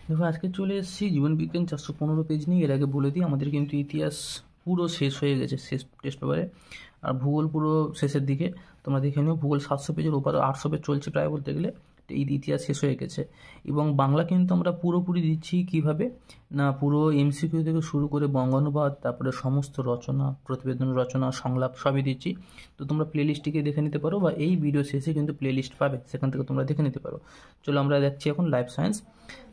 দেখো আজকে চলে এসেছি জীবনবিজ্ঞান 415 পেজ নিয়ে। এর আগে বলে দিই আমাদের কিন্তু ইতিহাস পুরো শেষ হয়ে গেছে শেষ টেস্ট পেপারে, আর ভূগোল পুরো শেষের দিকে। তোমরা দেখে নিও, ভূগোল 700 পেজের উপরে, 800 পেজ চলছে প্রায় বলতে গেলে। এই ইতিহাস শেষ হয়ে গেছে। এবং বাংলা কিন্তু আমরা পুরোপুরি দিচ্ছি কিভাবে না, পুরো এমসিকিউ থেকে শুরু করে বঙ্গানুবাদ, তারপরে সমস্ত রচনা, প্রতিবেদন রচনা, সংলাপ সবই দিচ্ছি। তো তোমরা প্লেলিস্টটিকে দেখে নিতে পারো, বা এই ভিডিও শেষে কিন্তু প্লেলিস্ট পাবে, সেখান থেকে তোমরা দেখে নিতে পারো। চলো আমরা যাচ্ছি এখন লাইফ সায়েন্স।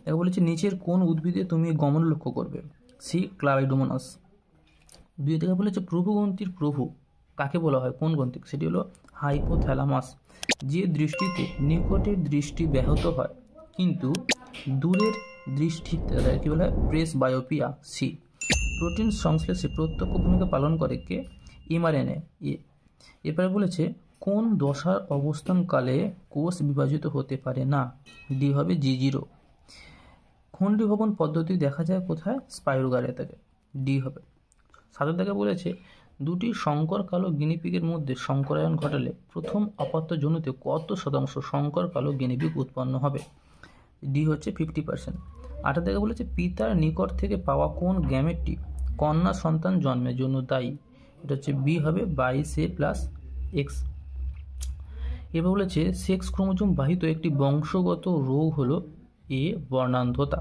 দেখো বলেছে নিচের কোন উদ্ভিদে তুমি গমন লক্ষ্য করবে? সি ক্লাইডোমোনাস। দুই থেকে বলেছে প্রভুগ্রন্থির প্রভু কাকে বলা হয়, কোন গ্রন্থি? সেটি হলো হাইপোথ্যালামাস। যে দৃষ্টিতে নিকটের দৃষ্টি ব্যাহত হয় কিন্তু দূরের দৃষ্টি কি বলা হয়? প্রেস বায়োপিয়া। সি প্রোটিন সংশ্লেষে প্রত্যক্ষ ভূমিকা পালন করে কে? এমআরএনএ। এরপরে বলেছে কোন দশার অবস্থানকালে কোষ বিভাজিত হতে পারে না? ডি হবে G0। খণ্ডীভবন পদ্ধতি দেখা যায় কোথায়? স্পাইরোগারে থেকে। ডি হবে। 7 থেকে বলেছে দুটি সংকর কালো গিনিপিগের মধ্যে সংকরায়ন ঘটালে প্রথম অপত্য জনুতে কত শতাংশ সংকর কালো গিনিপিগ উৎপন্ন হবে? ডি হচ্ছে 50%। 8 থেকে বলেছে পিতার নিকট থেকে পাওয়া কোন গ্যামেটটি কন্যা সন্তান জন্মের জন্য দায়ী? এটা হচ্ছে বি হবে 22A+X। এবার বলেছে সেক্স ক্রোমোজোম বাহিত একটি বংশগত রোগ হলো এ বর্ণান্ধতা।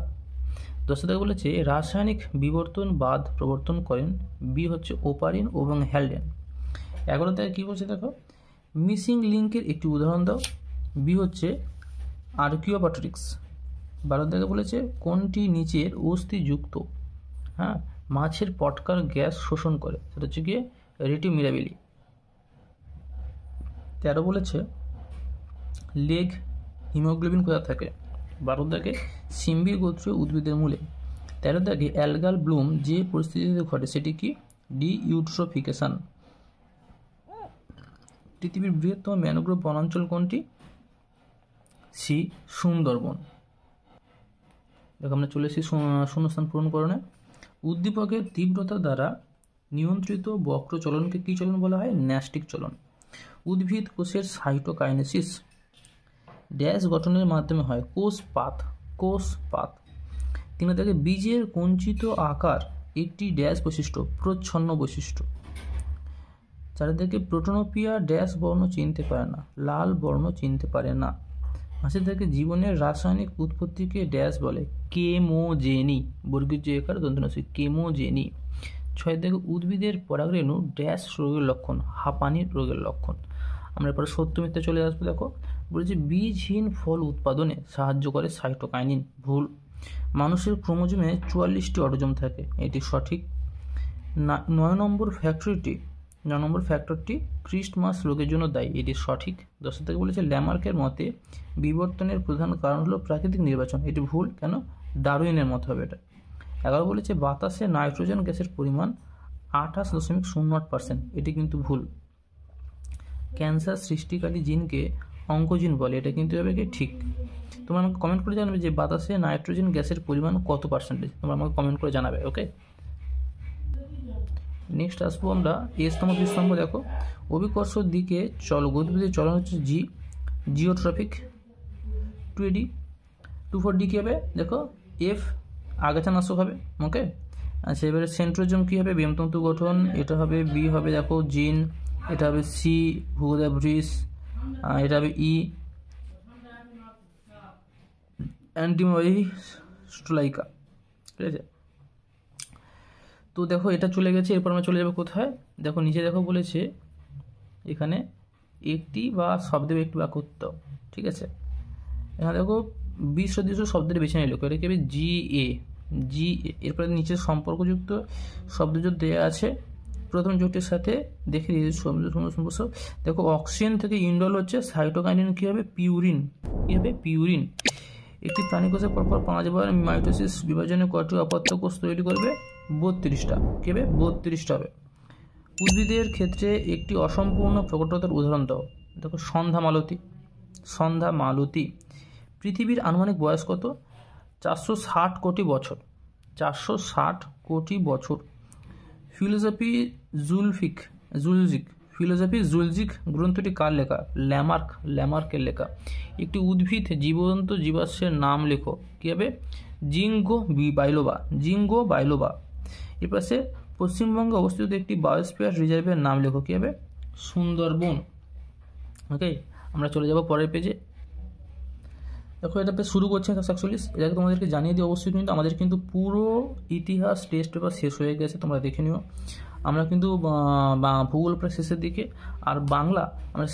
10 থেকে বলেছে রাসায়নিক বিবর্তনবাদ প্রবর্তন করেন? বি হচ্ছে ওপারিন এবং হ্যালডেন। 11 থেকে কী বলছে দেখো, মিসিং লিঙ্কের একটি উদাহরণ দাও। বি হচ্ছে আর্কিওপ্যাটরিক্স। 12 থেকে বলেছে কোনটি নিচের অস্থিযুক্ত মাছের পটকার গ্যাস শোষণ করে? সেটা হচ্ছে গিয়ে রেটিও মিরাবিলি। 13 বলেছে লেগ হিমোগ্লোবিন কোথা থাকে? 12 থেকে সিম্বি গোত্রীয় উদ্ভিদের মূলে। 13 থেকে অ্যালগাল ব্লুম যে পরিস্থিতিতে ঘটে সেটি কি? D eutrophication. পৃথিবীর বৃহত্তম ম্যানগ্রোভ বনাঞ্চল কোনটি? সি সুন্দরবন। দেখো আমরা চলে এসেছি শূন্যস্থান পূরণকরণে। উদ্দীপকের তীব্রতা দ্বারা নিয়ন্ত্রিত বক্র চলনকে কী চলন বলা হয়? ন্যাস্টিক চলন। উদ্ভিদ কোষের সাইটোকাইনেসিস ড্যাশ গঠনের মাধ্যমে হয়? কোষপাত। 3 থেকে বীজের কঞ্চিত আকার একটি ড্যাশ বৈশিষ্ট্য? প্রচ্ছন্ন বৈশিষ্ট্য। 4 থেকে প্রোটোনোপিয়া ড্যাশ বর্ণ চিনতে পারে না? লাল বর্ণ চিনতে পারে না। 5 থেকে জীবনের রাসায়নিক উৎপত্তিকে ড্যাশ বলে? কেমোজেনি। বর্গীয় যে একার দন্তনাসি কেমোজেনি। 6 থেকে উদ্ভিদের পরাগরেণু ড্যাশ রোগের লক্ষণ? হাঁপানির রোগের লক্ষণ। আমরা এরপরে সত্য মিথ্যা চলে আসবো। দেখো বলেছে বীজহীন ফল উৎপাদনে সাহায্য করে সাইটোকাইনিন। ভুল। মানুষের ক্রোমোজোমে 44টি অটোজোম থাকে, এটি সঠিক। 9 নম্বর ফ্যাক্টরটি ক্রিস্টমাস রোগের জন্য দায়ী, এটি সঠিক। 10 থেকে বলেছে ল্যামার্কের মতে বিবর্তনের প্রধান কারণ হলো প্রাকৃতিক নির্বাচন, এটি ভুল। কেন? ডারউইনের মত হবে এটা। 11 বলেছে বাতাসে নাইট্রোজেন গ্যাসের পরিমাণ 28.08%, এটি কিন্তু ভুল। ক্যান্সার সৃষ্টিকারী জিনকে অঙ্কোজিন বলে, এটা কিন্তু হবে কি ঠিক। তোমরা আমাকে কমেন্ট করে জানাবে যে বাতাসে নাইট্রোজেন গ্যাসের পরিমাণ কত পার্সেন্টেজ, তোমরা আমাকে কমেন্ট করে জানাবে। ওকে, নেক্সট আসবো আমরা এস্তম স্তম্ভ। দেখো অভিকর্ষর দিকে উদ্ভিদের চলন হচ্ছে জিওট্রপিক। 2AD 24D কী হবে? দেখো এফ আগাছানাশক হবে। ওকে, আচ্ছা এবারে সেন্ট্রোজোম কী হবে? বেমতন্তু গঠন, এটা হবে বি হবে দেখো জিন, এটা হবে সি ভূগোদাব্রিস, এটা হবে ই অ্যান্টিমরি স্টোলাইকা। ঠিক আছে, তো দেখো এটা চলে গেছে। এরপর আমরা চলে যাবো কোথায়? দেখো নিচে দেখো বলেছে এখানে একটি বা শব্দের একটি বাক্য উত্তর। ঠিক আছে, এখানে দেখো 20 সদৃশ শব্দের বেছে নিল, এটা কি হবে? GA। এরপরে নিচে সম্পর্কযুক্ত শব্দযোগ দেওয়া আছে প্রথম যোগটির সাথে। দেখে দেখো অক্সিজেন থেকে ইন্ডল হচ্ছে সাইটোকাইনিন, কী হবে? পিউরিন। কী হবে? পিউরিন। একটি প্রাণীকোষে পরপর 5 বার মাইটোসিস বিভাজনে কয়টি অপত্য কোষ তৈরি করবে? 32টা। কী হবে? 32টা হবে। উদ্ভিদের ক্ষেত্রে একটি অসম্পূর্ণ প্রকটতার উদাহরণ দাও। দেখো সন্ধ্যা মালতী। পৃথিবীর আনুমানিক বয়স কত? 460 কোটি বছর। 460 কোটি বছর। ফিলোসফি জুলজিক গ্রন্থটি কার লেখা? ল্যামার্কের লেখা। একটি উদ্ভিদ জীবন্ত জীবাশ্মের নাম লেখো। কী হবে? জিঙ্গো বাইলোবা। এর পাশে পশ্চিমবঙ্গে অবস্থিত একটি বায়োস্ফিয়ার রিজার্ভের নাম লেখো, কী হবে? সুন্দরবন। ওকে, আমরা চলে যাব পরের পেজে। দেখো এটা শুরু করছে 141। এটাকে তোমাদেরকে জানিয়ে দিই অবশ্যই, কিন্তু আমাদের কিন্তু পুরো ইতিহাস টেস্ট পেপার শেষ হয়ে গেছে, তোমরা দেখে নিও। আমরা কিন্তু ভূগোল প্রায় শেষের দিকে। আর বাংলা আমরা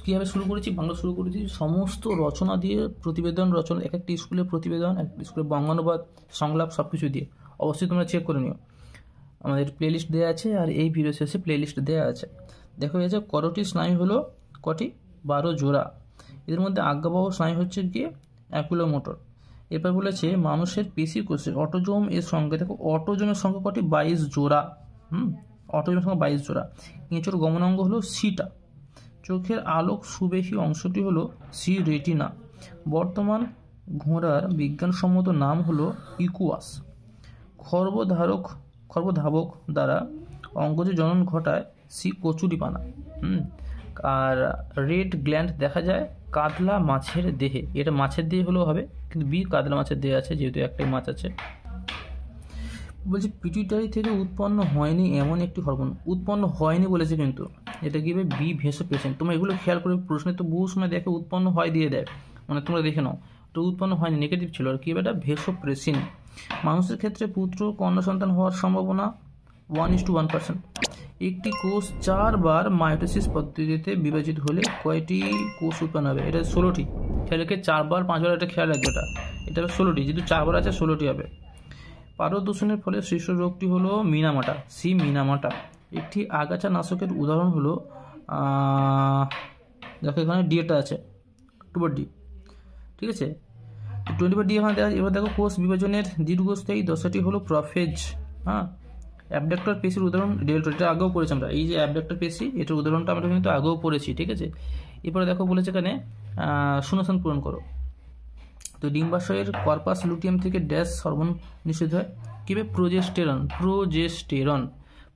কীভাবে শুরু করেছি? বাংলা শুরু করেছি সমস্ত রচনা দিয়ে, প্রতিবেদন রচনা, এক একটি স্কুলের প্রতিবেদন, এক একটি স্কুলের বঙ্গানুবাদ, সংলাপ সব কিছু দিয়ে। অবশ্যই তোমরা চেক করে নিও, আমাদের প্লেলিস্ট দেওয়া আছে, আর এই ভিডিও শেষে প্লেলিস্ট দেওয়া আছে। দেখো এই যে করোটি স্নায়ু হলো কটি? 12 জোড়া। এদের মধ্যে আজ্ঞাবহ স্নায়ু হচ্ছে গিয়ে অ্যাকুলোমোটর। এরপর বলেছে মানুষের পেশি কোষে অটোজোম এর সংখ্যা, দেখো অটোজোমের সংখ্যা কটি? 22 জোড়া। অটোজোমের সংখ্যা 22 জোড়া। কেঁচোর গমনাঙ্গ হলো সিটা। চোখের আলোক সুবেশী অংশটি হলো সি রেটিনা। বর্তমান ঘোড়ার বিজ্ঞানসম্মত নাম হলো ইকুয়াস। খর্বধাবক দ্বারা অঙ্গজ জনন ঘটায় সি কচুরিপানা। আর রেড গ্ল্যান্ড দেখা যায় কাতলা মাছের দেহে। এটা মাছের দেহে হলেও হবে, কিন্তু বি কাতলা মাছের দেহে আছে, যেহেতু একটাই মাছ আছে। বলছি পিটুইটারি থেকে উৎপন্ন হয়নি এমন একটি হরমোন। উৎপন্ন হয়নি বলেছে, কিন্তু এটা কি হবে? B vasopressin. তোমরা এগুলো খেয়াল করে, প্রশ্নে তো বহু সময় দেখে উৎপন্ন হয় দিয়ে দেয়, মানে তোমরা দেখে নাও। তো উৎপন্ন হয়নি নেগেটিভ ছিল, আর কি হবে? এটা ভেসোপ্রেসিন। মানুষের ক্ষেত্রে পুত্র কন্যা সন্তান হওয়ার সম্ভাবনা 1:1%। একটি কোষ 4 বার মাইটোসিস পদ্ধতিতে বিভাজিত হলে কয়টি কোষ উৎপন্ন হবে? এটা 16টি। খেয়ালকে 4 বার 5 বার, এটা খেয়াল রাখবে। এটা 16টি, যেহেতু 4 বার আছে 16টি হবে। পারদ দূষণের ফলে সৃষ্ট রোগটি হলো মিনামাটা, সি মিনামাটা। একটি আগাছা নাশকের উদাহরণ হলো দেখো এখানে ডিটা আছে, 2/D, ঠিক আছে? 20/D এখানে দেওয়া। এবার দেখো কোষ বিভাজনের দীর্ঘস্থায়ী দশাটি হলো প্রফেজ। অ্যাবডাক্টর পেশির উদাহরণ ডেল্টন, এটা আগেও পড়েছি আমরা। এই যে অ্যাবডাক্টর পেশি, এটার উদাহরণটা আমরা কিন্তু আগেও পড়েছি, ঠিক আছে? এরপরে দেখো বলেছে এখানে শূন্যস্থান পূরণ করো। তো ডিম্বাশয়ের কর্পাস লুটিয়াম থেকে ড্যাশ হরমোন নিষেধ হয়, কীভাবে? প্রোজেস্টেরন।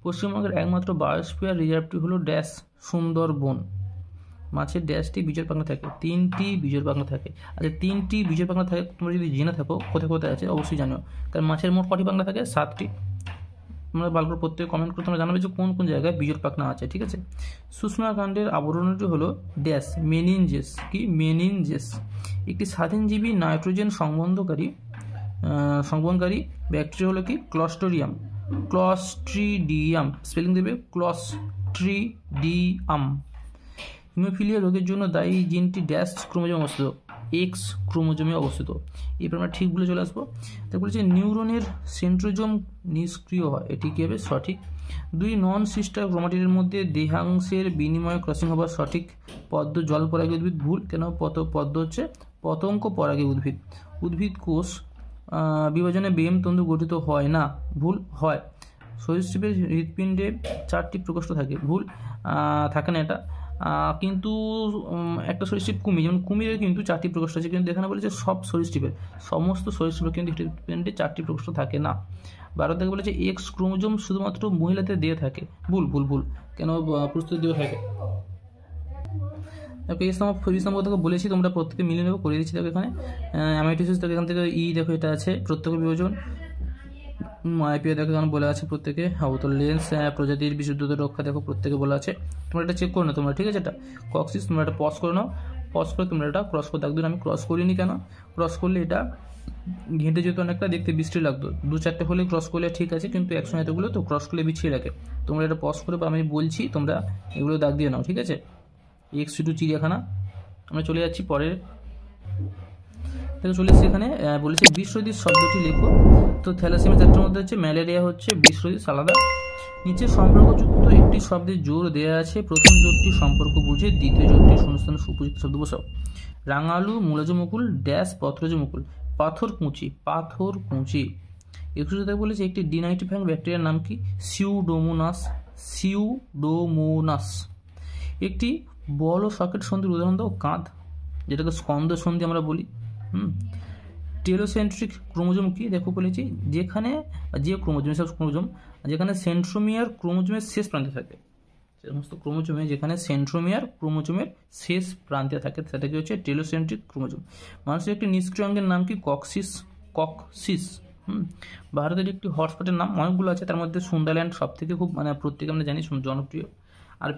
পশ্চিমবঙ্গের একমাত্র বায়োস্ফিয়ার রিজার্ভটি হলো ড্যাশ সুন্দরবন। মাছের ড্যাশটি বিজয় পাখনা থাকে, 3টি বিজয় পাখনা থাকে। আচ্ছা 3টি বিজয় পাখনা থাকে, তোমরা যদি জেনে থাকো কোথায় কোথায় আছে অবশ্যই জানো। কারণ মাছের মোট কটি পাখনা থাকে? 7টি। তোমরা ভালো করে প্রত্যেকে কমেন্ট করে তোমরা জানাবে যে কোন কোন জায়গায় বিজয় পাখনা আছে, ঠিক আছে? সুষমাকাণ্ডের আবরণটি হলো ড্যাশ মেনিনজেস। কি? মেনিনজেস। একটি স্বাধীনজীবী নাইট্রোজেন সংবহনকারী ব্যাকটেরিয়া হলো কি? ক্লস্ট্রিডিয়াম। স্পেলিং দেবে ক্লস্ট্রিডিয়াম। হিমোফিলিয়া রোগের জন্য দায়ী জিনটি ড্যাশ ক্রোমোজোমে অবস্থিত? এক্স ক্রোমোজোমে অবস্থিত। এরপর আমরা ঠিক বলে চলে আসবো। তো বলছে নিউরনের সেন্ট্রোজোম নিষ্ক্রিয় হয়, এটি কি হবে? সঠিক। 2 নন সিস্টার ক্রোমাটিডের মধ্যে দেহাংশের বিনিময় ক্রসিং হবার সঠিক পদ্ম জলপরাগী উদ্ভিদ। ভুল। কেন? পদ্ম হচ্ছে পতঙ্গ পরাগী উদ্ভিদ। উদ্ভিদ কোষ বিভাজনে বেম তন্তু গঠিত হয় না। ভুল। হয়। সরীসৃপের হৃৎপিণ্ডে 4টি প্রকোষ্ঠ থাকে। ভুল, থাকে না এটা। কিন্তু একটা সরীসৃপ কুমির, যেমন কুমিরের কিন্তু 4টি প্রকোষ্ঠ আছে, কিন্তু এখানে বলেছে সমস্ত সরীসৃপের কিন্তু হৃৎপিণ্ডে 4টি প্রকোষ্ঠ থাকে না। 12 থেকে বলেছে এক্স ক্রোমোজোম শুধুমাত্র মহিলাদের দিয়ে থাকে। ভুল। কেন? পুরুষদের দিয়ে থাকে। পেজ নম্বর থেকে বলেছি, তোমরা প্রত্যেকে মিলিয়ে নেবো, করে দিচ্ছি। দেখো এখানে অ্যামাইটোসিস থেকে এখান থেকে দেখো এটা আছে প্রত্যেক বিভাজন। আইপিও দেখো এখানে বলা আছে প্রত্যেকে। অবতল লেন্স প্রজাতির বিশুদ্ধতা রক্ষা দেখো প্রত্যেকে বলা আছে। তোমরা এটা চেক করে নাও তোমরা, ঠিক আছে? এটা কক্সিস, তোমরা এটা পজ করে নাও। পজ করে তোমরা এটা ক্রস করে দেখো। আমি ক্রস করিনি, কেন? ক্রস করলে এটা ঘেঁটে যেত অনেকটা, দেখতে বিশ্রী লাগতো। 2-4টে হলে ক্রস করলে ঠিক আছে, কিন্তু একসঙ্গে এতগুলো তো ক্রস করলে বিছিয়ে রাখে। তোমরা এটা পজ করে, বা আমি বলছি তোমরা এগুলো দাগ দিয়ে নাও, ঠিক আছে? এক্স2 চিড়িয়াখানা। আমরা চলে যাচ্ছি পরের থেকে। চলে এসেছি এখানে বলেছে বিশ্বজিৎ শব্দটি লেখো। তো থ্যালাসেমিয়া চারটার মধ্যে হচ্ছে ম্যালেরিয়া হচ্ছে বিশ্বজিৎ আলাদা। নিচে সম্পর্কযুক্ত একটি শব্দের জোর দেওয়া আছে, প্রথম জোরটি সম্পর্ক বুঝে, দ্বিতীয় জোরটি শূন্যস্থানে সুপযুক্ত শব্দ বসাও। রাঙালু মূলজ মুকুল ড্যাশ পত্রজ মুকুল। পাথর কুঁচি। 21 বলেছে একটি ডিনাইট্রিফাইং ব্যাকটেরিয়ার নাম কি? সিউডোমোনাস। একটি বল ও সকেট সন্ধির উদাহরণ দাও। কাঁধ, যেটাকে স্কন্দ সন্ধি আমরা বলি। টেলোসেন্ট্রিক ক্রোমোজোম কি? দেখো বলেছি যেখানে যেখানে সেন্ট্রোমিয়ার ক্রোমোজোমের শেষ প্রান্তে থাকে, সমস্ত ক্রোমোজোমে যেখানে সেন্ট্রোমিয়ার ক্রোমোজোমের শেষ প্রান্তে থাকে সেটা কি হচ্ছে? Telocentric chromosome. মানুষের একটি নিষ্ক্রিয় অঙ্গের নাম কি? ককসিস। ভারতের একটি হটস্পটের নাম অনেকগুলো আছে, তার মধ্যে সুন্দরল্যান্ড সব থেকে খুব মানে প্রত্যেকে আমরা জানি জনপ্রিয়। আর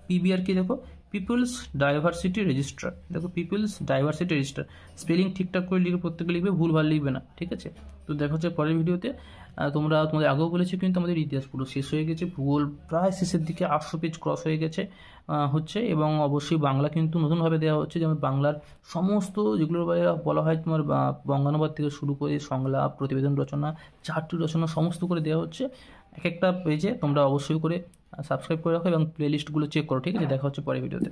পিবিআর কি দেখো, পিপলস ডাইভার্সিটি রেজিস্টার। দেখো পিপলস ডাইভার্সিটি রেজিস্টার, স্পেলিং ঠিকঠাক করে লিখে প্রত্যেকে লিখবে, ভুলভাল লিখবে না, ঠিক আছে। তো দেখা হচ্ছে পরের ভিডিওতে। তোমাদের আগেও বলেছি কিন্তু আমাদের ইতিহাস পুরো শেষ হয়ে গেছে, ভূগোল প্রায় শেষের দিকে 800 পেজ ক্রস হয়ে গেছে হচ্ছে, এবং অবশ্যই বাংলা কিন্তু নতুনভাবে দেওয়া হচ্ছে, যেমন বাংলার সমস্ত যেগুলো বলা হয় তোমার বঙ্গানুবাদ থেকে শুরু করে সংলাপ, প্রতিবেদন রচনা, চারটি রচনা সমস্ত করে দেওয়া হচ্ছে এক একটা পেজে। তোমরা অবশ্যই করে সাবস্ক্রাইব করে রাখো এবং প্লেলিস্টগুলো চেক করো, ঠিক আছে। দেখা হচ্ছে পরের ভিডিওতে।